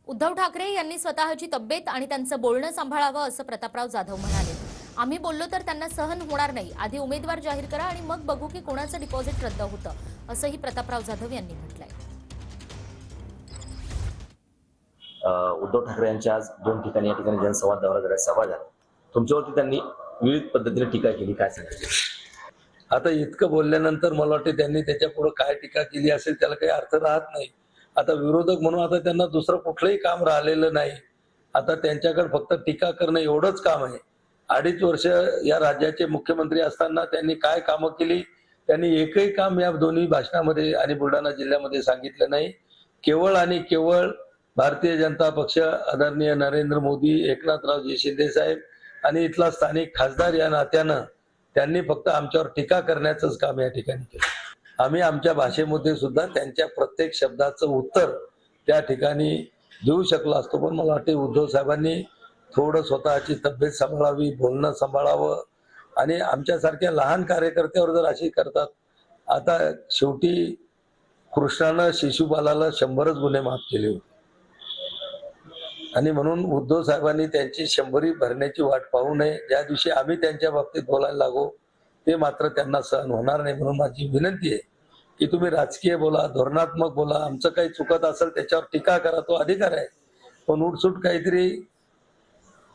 उद्धव ठाकरे यांनी स्वतःची तब्येत आणि त्यांचं बोलणं सांभाळावं असं प्रतापराव जाधव म्हणाले। आम्ही बोललो तर त्यांना सहन होणार नाही, आधी उमेदवार जाहीर करा आणि मग बघू की कोणाचं डिपॉझिट रद्द होतं असंही प्रतापराव जाधव यांनी म्हटलंय। उद्धव ठाकरे यांच्या आज दोन ठिकाणी या ठिकाणी जनसंवाद दौरा झाला, सभा झाला। तुमच्यावरती त्यांनी विविध पद्धतीने टीका केली, काय सांगायचं? आता इतकं बोलल्यानंतर मला वाटतं त्यांनी त्याच्या पुढे काय टीका केली असेल त्याला काही अर्थ राहत नाही। आता विरोधक म्हणून आता त्यांना दुसरं कुठलंही काम राहिलेलं नाही। आता त्यांच्याकडे फक्त टीका करणं एवढंच काम आहे। 2.5 वर्ष या राज्याचे मुख्यमंत्री असताना त्यांनी काय कामं केली, त्यांनी एकही काम या दोन्ही भाषणामध्ये आणि बुलढाणा जिल्ह्यामध्ये सांगितलं नाही। केवळ आणि केवळ भारतीय जनता पक्ष, आदरणीय नरेंद्र मोदी, एकनाथरावजी शिंदे साहेब आणि इथला स्थानिक खासदार या नात्यानं त्यांनी फक्त आमच्यावर टीका करण्याचंच काम या ठिकाणी केलं। आम्ही आमच्या भाषेमध्ये सुद्धा त्यांच्या प्रत्येक शब्दाचं उत्तर त्या ठिकाणी देऊ शकलो असतो, पण मला वाटते उद्धव साहेबांनी थोडं स्वतःची तब्येत सांभाळावी, बोलणं सांभाळावं आणि आमच्यासारख्या लहान कार्यकर्त्यावर जर अशी करतात, आता शेवटी कृष्णानं शिशुपालाला 100च गुन्हे माफ केले होते आणि म्हणून उद्धव साहेबांनी त्यांची 100री भरण्याची वाट पाहू नये। ज्या दिवशी आम्ही त्यांच्या बाबतीत बोलायला लागू ते मात्र त्यांना सहन होणार नाही। म्हणून माझी विनंती आहे की तुम्ही राजकीय बोला, धोरणात्मक बोला, आमचं काही चुकत असेल त्याच्यावर टीका करा, तो अधिकार आहे, पण उठसूट काहीतरी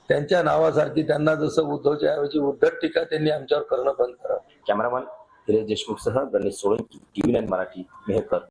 त्यांच्या नावासारखी त्यांना जसं उद्धवच्या ऐवजी उद्धट टीका त्यांनी आमच्यावर करणं बंद करावं। कॅमेरामन हिरेश देशमुख सह गणेश सोळंकी, TV9 मराठी, मेहकर।